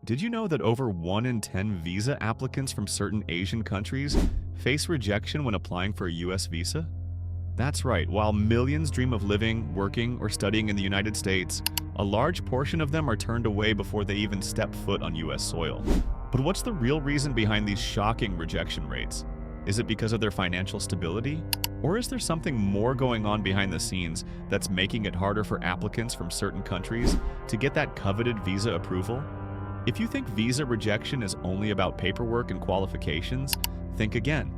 Did you know that over 1 in 10 visa applicants from certain Asian countries face rejection when applying for a US visa? That's right, while millions dream of living, working, or studying in the United States, a large portion of them are turned away before they even step foot on US soil. But what's the real reason behind these shocking rejection rates? Is it because of their financial stability? Or is there something more going on behind the scenes that's making it harder for applicants from certain countries to get that coveted visa approval? If you think visa rejection is only about paperwork and qualifications, think again.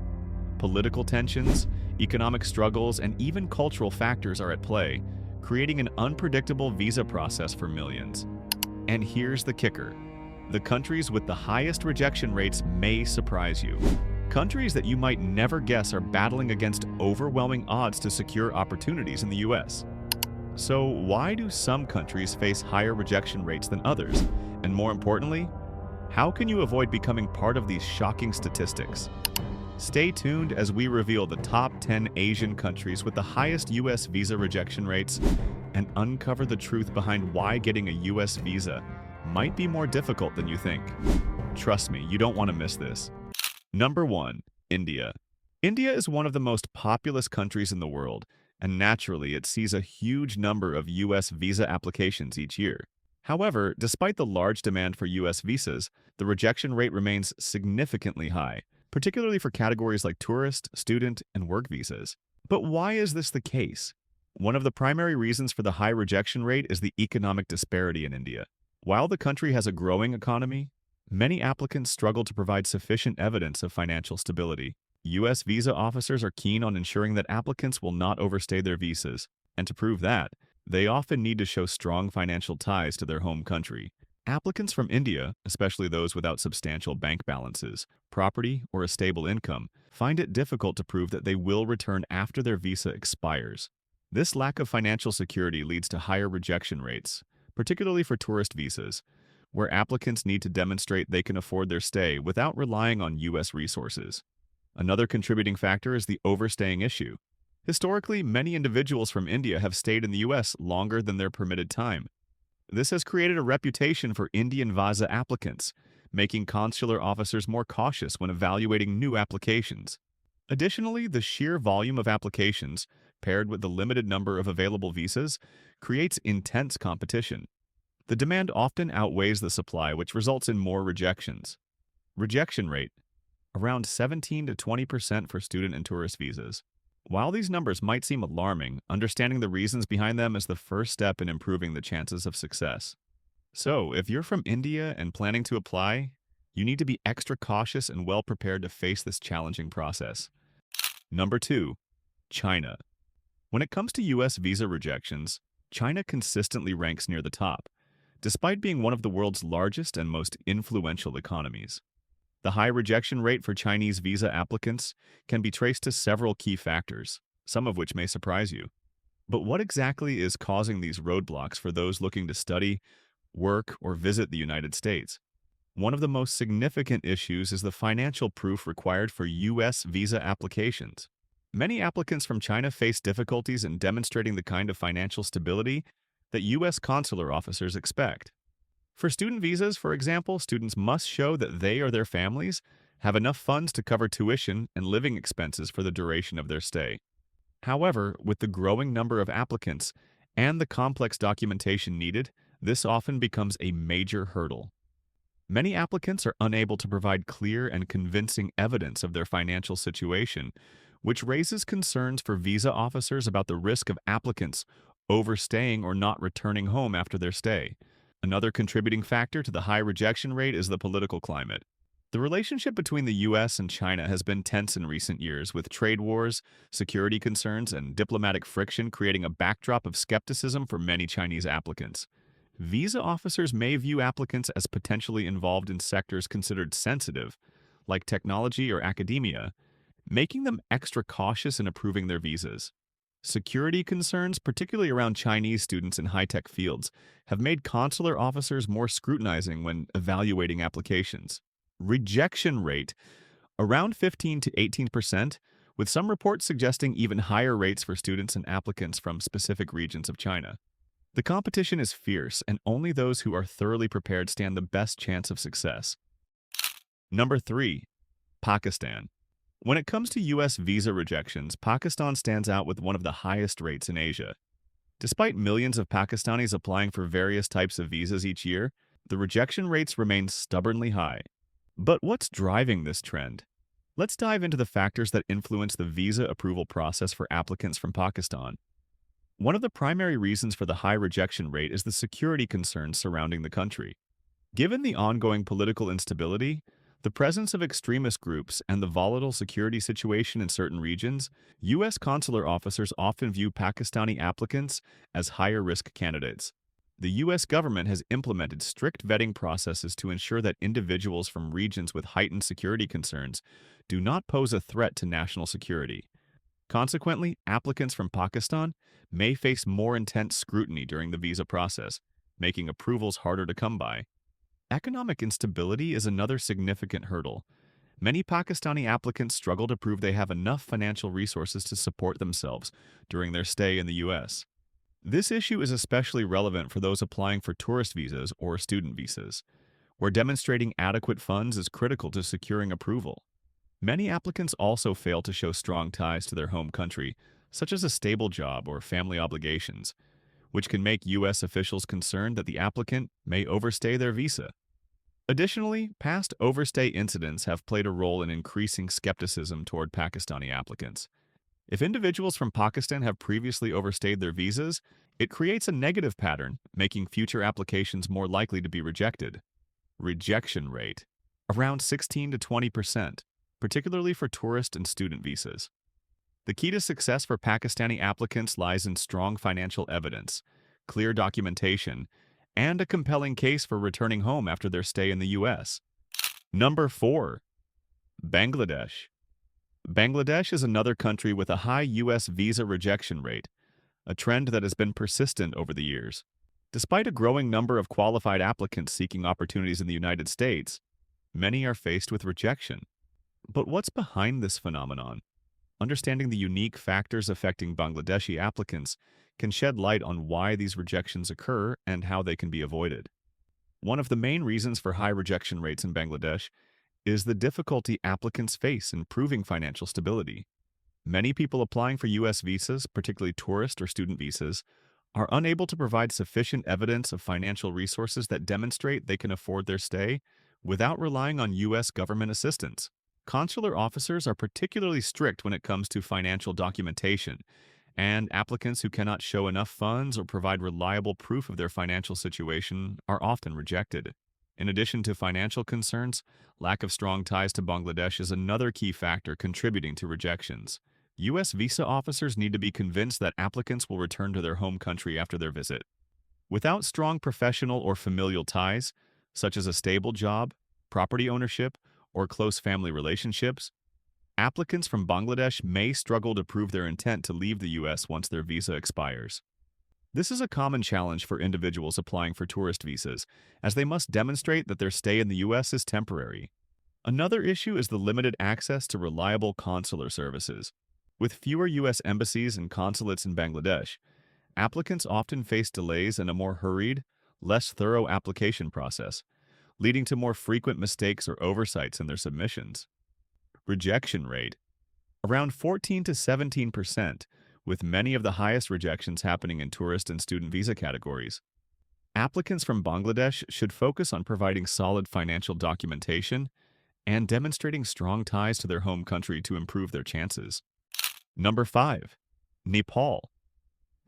Political tensions, economic struggles, and even cultural factors are at play, creating an unpredictable visa process for millions. And here's the kicker. The countries with the highest rejection rates may surprise you. Countries that you might never guess are battling against overwhelming odds to secure opportunities in the US. So why do some countries face higher rejection rates than others? And more importantly, how can you avoid becoming part of these shocking statistics? Stay tuned as we reveal the top 10 Asian countries with the highest US visa rejection rates and uncover the truth behind why getting a US visa might be more difficult than you think. Trust me, you don't want to miss this. Number 1. India. India is one of the most populous countries in the world, and naturally it sees a huge number of US visa applications each year. However, despite the large demand for US visas, the rejection rate remains significantly high, particularly for categories like tourist, student, and work visas. But why is this the case? One of the primary reasons for the high rejection rate is the economic disparity in India. While the country has a growing economy, many applicants struggle to provide sufficient evidence of financial stability. US visa officers are keen on ensuring that applicants will not overstay their visas, and to prove that, they often need to show strong financial ties to their home country. Applicants from India, especially those without substantial bank balances, property, or a stable income, find it difficult to prove that they will return after their visa expires. This lack of financial security leads to higher rejection rates, particularly for tourist visas, where applicants need to demonstrate they can afford their stay without relying on US resources. Another contributing factor is the overstaying issue. Historically, many individuals from India have stayed in the US longer than their permitted time. This has created a reputation for Indian visa applicants, making consular officers more cautious when evaluating new applications. Additionally, the sheer volume of applications, paired with the limited number of available visas, creates intense competition. The demand often outweighs the supply, which results in more rejections. Rejection rate: around 17 to 20% for student and tourist visas. While these numbers might seem alarming, understanding the reasons behind them is the first step in improving the chances of success. So, if you're from India and planning to apply, you need to be extra cautious and well prepared to face this challenging process. Number 2. China. When it comes to US visa rejections, China consistently ranks near the top, despite being one of the world's largest and most influential economies. The high rejection rate for Chinese visa applicants can be traced to several key factors, some of which may surprise you. But what exactly is causing these roadblocks for those looking to study, work, or visit the United States? One of the most significant issues is the financial proof required for US visa applications. Many applicants from China face difficulties in demonstrating the kind of financial stability that US consular officers expect. For student visas, for example, students must show that they or their families have enough funds to cover tuition and living expenses for the duration of their stay. However, with the growing number of applicants and the complex documentation needed, this often becomes a major hurdle. Many applicants are unable to provide clear and convincing evidence of their financial situation, which raises concerns for visa officers about the risk of applicants overstaying or not returning home after their stay. Another contributing factor to the high rejection rate is the political climate. The relationship between the US and China has been tense in recent years, with trade wars, security concerns, and diplomatic friction creating a backdrop of skepticism for many Chinese applicants. Visa officers may view applicants as potentially involved in sectors considered sensitive, like technology or academia, making them extra cautious in approving their visas. Security concerns, particularly around Chinese students in high-tech fields, have made consular officers more scrutinizing when evaluating applications. Rejection rate: around 15 to 18%, with some reports suggesting even higher rates for students and applicants from specific regions of China. The competition is fierce, and only those who are thoroughly prepared stand the best chance of success. Number 3. Pakistan. When it comes to U.S. visa rejections, Pakistan stands out with one of the highest rates in Asia. Despite millions of Pakistanis applying for various types of visas each year, the rejection rates remain stubbornly high. But what's driving this trend? Let's dive into the factors that influence the visa approval process for applicants from Pakistan. One of the primary reasons for the high rejection rate is the security concerns surrounding the country. Given the ongoing political instability, the presence of extremist groups, and the volatile security situation in certain regions, U.S. consular officers often view Pakistani applicants as higher-risk candidates. The U.S. government has implemented strict vetting processes to ensure that individuals from regions with heightened security concerns do not pose a threat to national security. Consequently, applicants from Pakistan may face more intense scrutiny during the visa process, making approvals harder to come by. Economic instability is another significant hurdle. Many Pakistani applicants struggle to prove they have enough financial resources to support themselves during their stay in the U.S. This issue is especially relevant for those applying for tourist visas or student visas, where demonstrating adequate funds is critical to securing approval. Many applicants also fail to show strong ties to their home country, such as a stable job or family obligations, which can make U.S. officials concerned that the applicant may overstay their visa. Additionally, past overstay incidents have played a role in increasing skepticism toward Pakistani applicants. If individuals from Pakistan have previously overstayed their visas, it creates a negative pattern, making future applications more likely to be rejected. Rejection rate: around 16 to 20%, particularly for tourist and student visas. The key to success for Pakistani applicants lies in strong financial evidence, clear documentation, and a compelling case for returning home after their stay in the U.S. Number 4. Bangladesh. Bangladesh is another country with a high U.S. visa rejection rate, a trend that has been persistent over the years. Despite a growing number of qualified applicants seeking opportunities in the United States, many are faced with rejection. But what's behind this phenomenon? Understanding the unique factors affecting Bangladeshi applicants can shed light on why these rejections occur and how they can be avoided. One of the main reasons for high rejection rates in Bangladesh is the difficulty applicants face in proving financial stability. Many people applying for U.S. visas, particularly tourist or student visas, are unable to provide sufficient evidence of financial resources that demonstrate they can afford their stay without relying on U.S. government assistance. Consular officers are particularly strict when it comes to financial documentation, and applicants who cannot show enough funds or provide reliable proof of their financial situation are often rejected. In addition to financial concerns, lack of strong ties to Bangladesh is another key factor contributing to rejections. U.S. visa officers need to be convinced that applicants will return to their home country after their visit. Without strong professional or familial ties, such as a stable job, property ownership, or close family relationships, applicants from Bangladesh may struggle to prove their intent to leave the U.S. once their visa expires. This is a common challenge for individuals applying for tourist visas, as they must demonstrate that their stay in the U.S. is temporary. Another issue is the limited access to reliable consular services. With fewer U.S. embassies and consulates in Bangladesh, applicants often face delays and a more hurried, less thorough application process, leading to more frequent mistakes or oversights in their submissions. Rejection rate: around 14 to 17%, with many of the highest rejections happening in tourist and student visa categories. Applicants from Bangladesh should focus on providing solid financial documentation and demonstrating strong ties to their home country to improve their chances. Number 5. Nepal.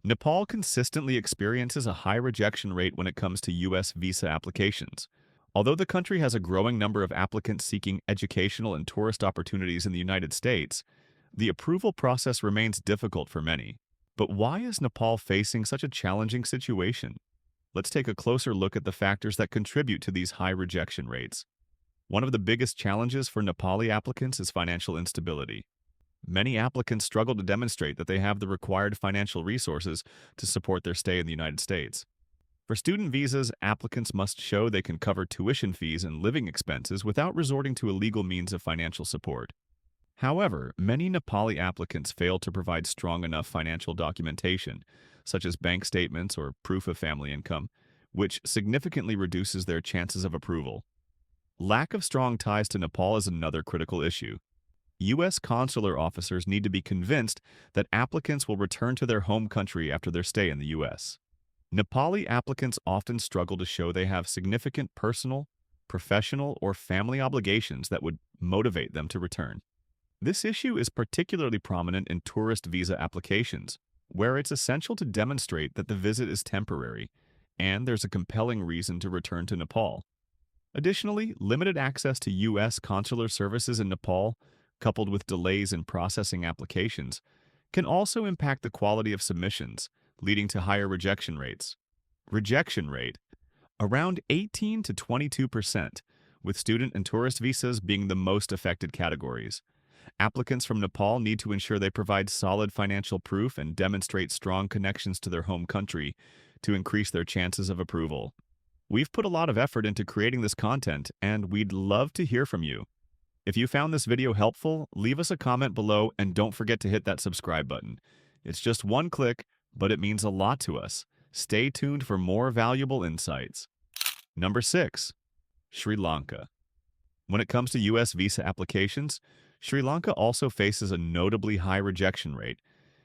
Nepal consistently experiences a high rejection rate when it comes to U.S. visa applications. Although the country has a growing number of applicants seeking educational and tourist opportunities in the United States, the approval process remains difficult for many. But why is Nepal facing such a challenging situation? Let's take a closer look at the factors that contribute to these high rejection rates. One of the biggest challenges for Nepali applicants is financial instability. Many applicants struggle to demonstrate that they have the required financial resources to support their stay in the United States. For student visas, applicants must show they can cover tuition fees and living expenses without resorting to illegal means of financial support. However, many Nepali applicants fail to provide strong enough financial documentation, such as bank statements or proof of family income, which significantly reduces their chances of approval. Lack of strong ties to Nepal is another critical issue. U.S. consular officers need to be convinced that applicants will return to their home country after their stay in the U.S. Nepali applicants often struggle to show they have significant personal, professional, or family obligations that would motivate them to return. This issue is particularly prominent in tourist visa applications, where it's essential to demonstrate that the visit is temporary and there's a compelling reason to return to Nepal. Additionally, limited access to U.S. consular services in Nepal, coupled with delays in processing applications, can also impact the quality of submissions, leading to higher rejection rates. Rejection rate, around 18 to 22%, with student and tourist visas being the most affected categories. Applicants from Nepal need to ensure they provide solid financial proof and demonstrate strong connections to their home country to increase their chances of approval. We've put a lot of effort into creating this content, and we'd love to hear from you. If you found this video helpful, leave us a comment below and don't forget to hit that subscribe button. It's just one click, but it means a lot to us. Stay tuned for more valuable insights. Number 6. Sri Lanka. When it comes to U.S. visa applications, Sri Lanka also faces a notably high rejection rate,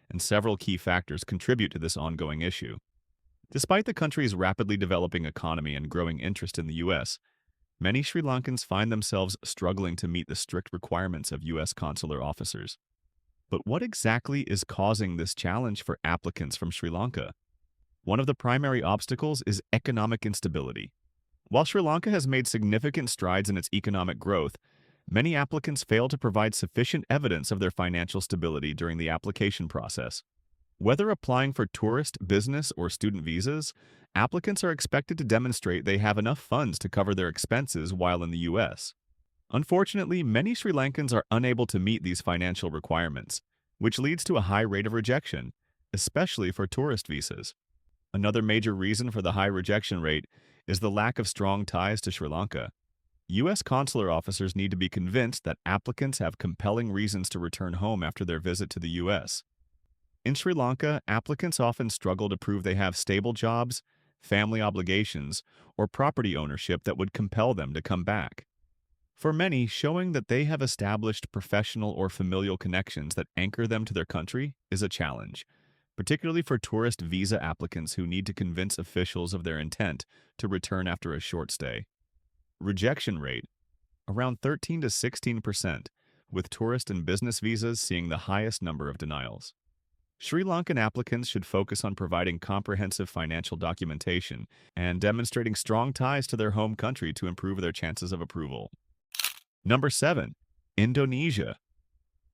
and several key factors contribute to this ongoing issue. Despite the country's rapidly developing economy and growing interest in the U.S., many Sri Lankans find themselves struggling to meet the strict requirements of U.S. consular officers. But what exactly is causing this challenge for applicants from Sri Lanka? One of the primary obstacles is economic instability. While Sri Lanka has made significant strides in its economic growth, many applicants fail to provide sufficient evidence of their financial stability during the application process. Whether applying for tourist, business, or student visas, applicants are expected to demonstrate they have enough funds to cover their expenses while in the U.S. Unfortunately, many Sri Lankans are unable to meet these financial requirements, which leads to a high rate of rejection, especially for tourist visas. Another major reason for the high rejection rate is the lack of strong ties to Sri Lanka. U.S. consular officers need to be convinced that applicants have compelling reasons to return home after their visit to the U.S. In Sri Lanka, applicants often struggle to prove they have stable jobs, family obligations, or property ownership that would compel them to come back. For many, showing that they have established professional or familial connections that anchor them to their country is a challenge, particularly for tourist visa applicants who need to convince officials of their intent to return after a short stay. Rejection rate, around 13 to 16%, with tourist and business visas seeing the highest number of denials. Sri Lankan applicants should focus on providing comprehensive financial documentation and demonstrating strong ties to their home country to improve their chances of approval. Number 7. Indonesia.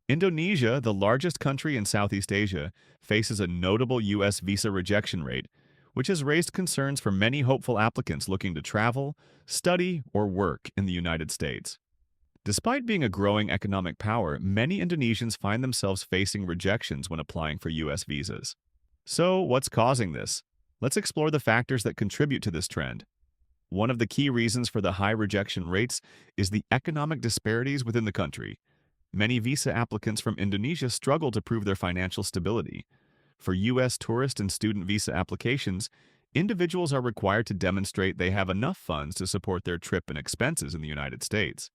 Indonesia, the largest country in Southeast Asia, faces a notable U.S. visa rejection rate, which has raised concerns for many hopeful applicants looking to travel, study, or work in the United States. Despite being a growing economic power, many Indonesians find themselves facing rejections when applying for U.S. visas. So, what's causing this? Let's explore the factors that contribute to this trend. One of the key reasons for the high rejection rates is the economic disparities within the country. Many visa applicants from Indonesia struggle to prove their financial stability. For U.S. tourist and student visa applications, individuals are required to demonstrate they have enough funds to support their trip and expenses in the United States.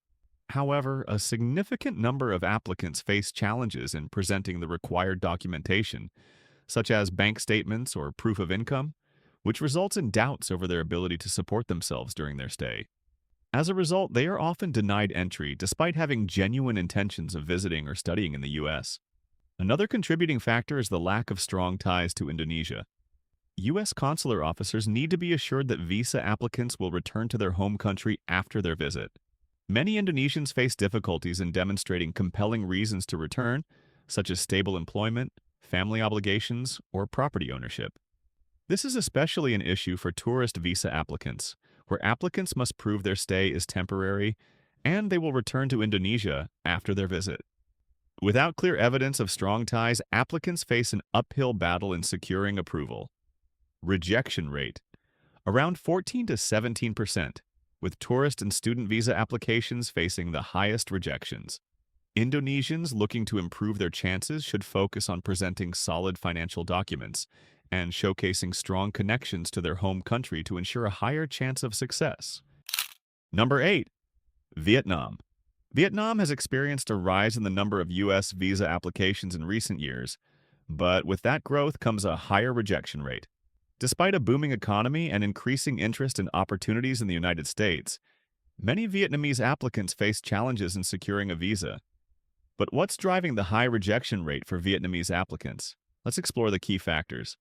However, a significant number of applicants face challenges in presenting the required documentation, such as bank statements or proof of income, which results in doubts over their ability to support themselves during their stay. As a result, they are often denied entry despite having genuine intentions of visiting or studying in the U.S. Another contributing factor is the lack of strong ties to Indonesia. U.S. consular officers need to be assured that visa applicants will return to their home country after their visit. Many Indonesians face difficulties in demonstrating compelling reasons to return, such as stable employment, family obligations, or property ownership. This is especially an issue for tourist visa applicants, where applicants must prove their stay is temporary and they will return to Indonesia after their visit. Without clear evidence of strong ties, applicants face an uphill battle in securing approval. Rejection rate, around 14 to 17%, with tourist and student visa applications facing the highest rejections. Indonesians looking to improve their chances should focus on presenting solid financial documents and showcasing strong connections to their home country to ensure a higher chance of success. Number 8. Vietnam. Vietnam has experienced a rise in the number of U.S. visa applications in recent years, but with that growth comes a higher rejection rate. Despite a booming economy and increasing interest in opportunities in the United States, many Vietnamese applicants face challenges in securing a visa. But what's driving the high rejection rate for Vietnamese applicants? Let's explore the key factors.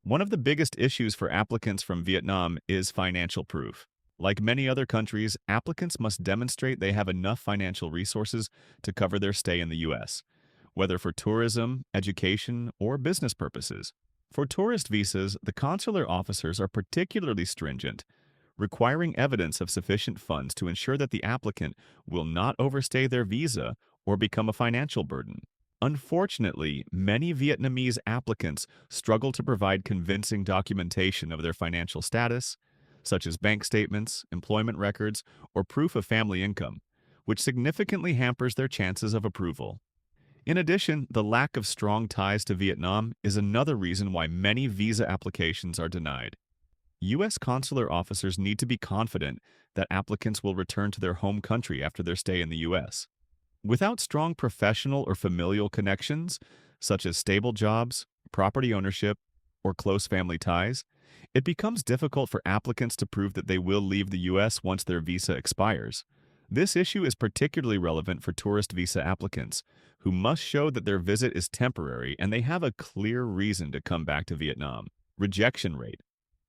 One of the biggest issues for applicants from Vietnam is financial proof. Like many other countries, applicants must demonstrate they have enough financial resources to cover their stay in the U.S., whether for tourism, education, or business purposes. For tourist visas, the consular officers are particularly stringent, requiring evidence of sufficient funds to ensure that the applicant will not overstay their visa or become a financial burden. Unfortunately, many Vietnamese applicants struggle to provide convincing documentation of their financial status, such as bank statements, employment records, or proof of family income, which significantly hampers their chances of approval. In addition, the lack of strong ties to Vietnam is another reason why many visa applications are denied. U.S. consular officers need to be confident that applicants will return to their home country after their stay in the U.S. Without strong professional or familial connections, such as stable jobs, property ownership, or close family ties, it becomes difficult for applicants to prove that they will leave the U.S. once their visa expires. This issue is particularly relevant for tourist visa applicants, who must show that their visit is temporary and they have a clear reason to come back to Vietnam. Rejection rate,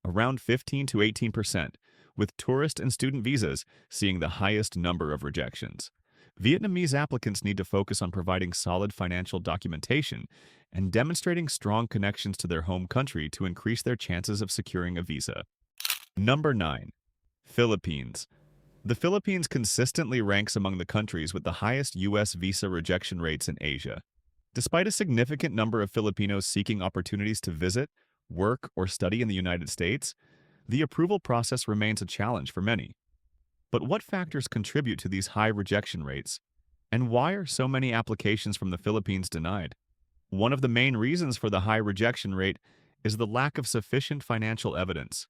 around 15 to 18%, with tourist and student visas seeing the highest number of rejections. Vietnamese applicants need to focus on providing solid financial documentation and demonstrating strong connections to their home country to increase their chances of securing a visa. Number 9. Philippines. The Philippines consistently ranks among the countries with the highest U.S. visa rejection rates in Asia. Despite a significant number of Filipinos seeking opportunities to visit, work, or study in the United States, the approval process remains a challenge for many. But what factors contribute to these high rejection rates? And why are so many applications from the Philippines denied? One of the main reasons for the high rejection rate is the lack of sufficient financial evidence.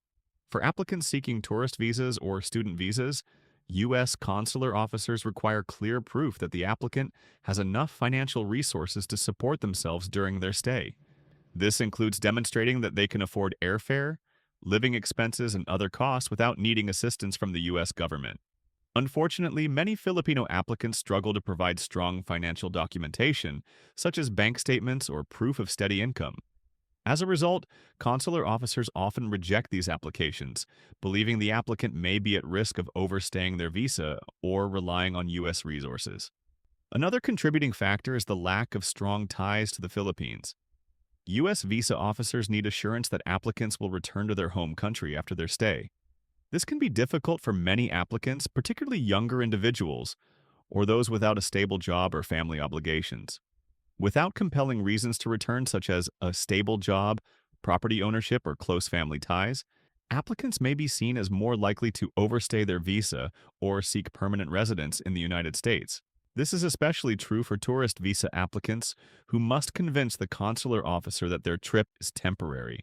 For applicants seeking tourist visas or student visas, U.S. consular officers require clear proof that the applicant has enough financial resources to support themselves during their stay. This includes demonstrating that they can afford airfare, living expenses, and other costs without needing assistance from the U.S. government. Unfortunately, many Filipino applicants struggle to provide strong financial documentation, such as bank statements or proof of steady income. As a result, consular officers often reject these applications, believing the applicant may be at risk of overstaying their visa or relying on U.S. resources. Another contributing factor is the lack of strong ties to the Philippines. U.S. visa officers need assurance that applicants will return to their home country after their stay. This can be difficult for many applicants, particularly younger individuals, or those without a stable job or family obligations. Without compelling reasons to return, such as a stable job, property ownership, or close family ties, applicants may be seen as more likely to overstay their visa or seek permanent residence in the United States. This is especially true for tourist visa applicants who must convince the consular officer that their trip is temporary.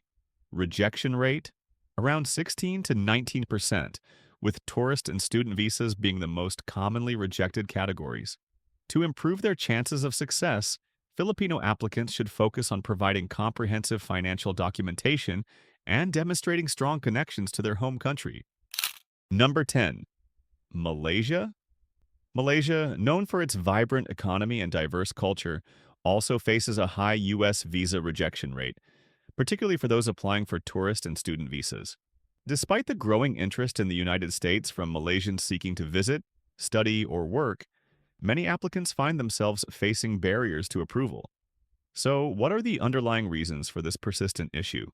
Rejection rate, around 16 to 19%, with tourist and student visas being the most commonly rejected categories. To improve their chances of success, Filipino applicants should focus on providing comprehensive financial documentation and demonstrating strong connections to their home country. Number 10. Malaysia. Malaysia, known for its vibrant economy and diverse culture, also faces a high U.S. visa rejection rate, particularly for those applying for tourist and student visas. Despite the growing interest in the United States from Malaysians seeking to visit, study, or work, many applicants find themselves facing barriers to approval. So, what are the underlying reasons for this persistent issue?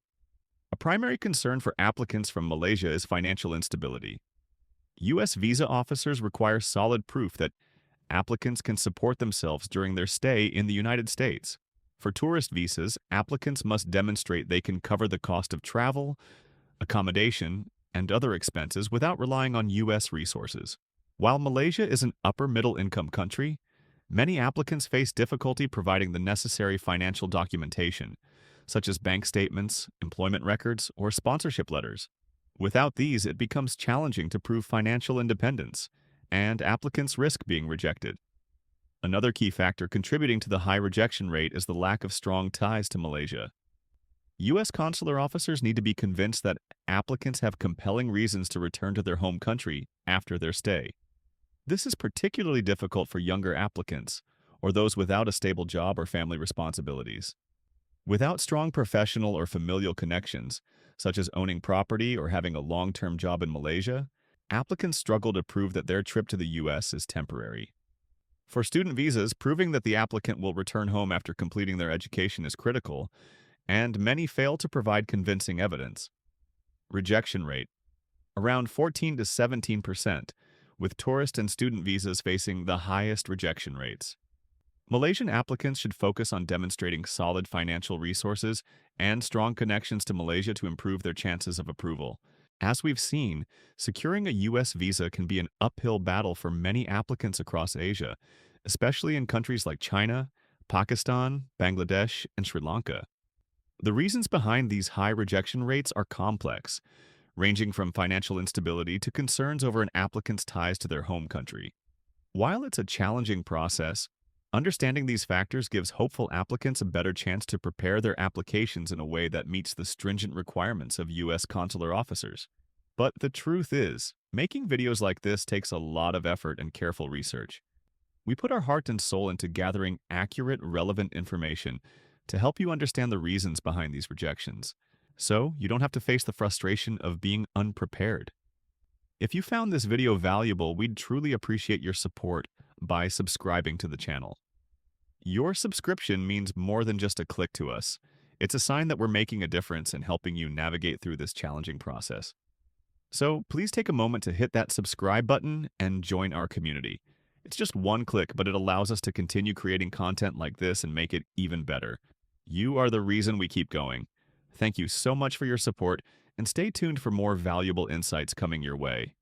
A primary concern for applicants from Malaysia is financial instability. U.S. visa officers require solid proof that applicants can support themselves during their stay in the United States. For tourist visas, applicants must demonstrate they can cover the cost of travel, accommodation, and other expenses without relying on U.S. resources. While Malaysia is an upper-middle-income country, many applicants face difficulty providing the necessary financial documentation, such as bank statements, employment records, or sponsorship letters. Without these, it becomes challenging to prove financial independence, and applicants risk being rejected. Another key factor contributing to the high rejection rate is the lack of strong ties to Malaysia. U.S. consular officers need to be convinced that applicants have compelling reasons to return to their home country after their stay. This is particularly difficult for younger applicants or those without a stable job or family responsibilities. Without strong professional or familial connections, such as owning property or having a long-term job in Malaysia, applicants struggle to prove that their trip to the U.S. is temporary. For student visas, proving that the applicant will return home after completing their education is critical, and many fail to provide convincing evidence. Rejection rate: around 14 to 17%, with tourist and student visas facing the highest rejection rates. Malaysian applicants should focus on demonstrating solid financial resources and strong connections to Malaysia to improve their chances of approval. As we've seen, securing a U.S. visa can be an uphill battle for many applicants across Asia, especially in countries like China, Pakistan, Bangladesh, and Sri Lanka. The reasons behind these high rejection rates are complex, ranging from financial instability to concerns over an applicant's ties to their home country. While it's a challenging process, understanding these factors gives hopeful applicants a better chance to prepare their applications in a way that meets the stringent requirements of U.S. consular officers. But the truth is, making videos like this takes a lot of effort and careful research. We put our heart and soul into gathering accurate, relevant information to help you understand the reasons behind these rejections, so you don't have to face the frustration of being unprepared. If you found this video valuable, we'd truly appreciate your support by subscribing to the channel. Your subscription means more than just a click to us. It's a sign that we're making a difference in helping you navigate through this challenging process. So please take a moment to hit that subscribe button and join our community. It's just one click, but it allows us to continue creating content like this and make it even better. You are the reason we keep going. Thank you so much for your support, and stay tuned for more valuable insights coming your way.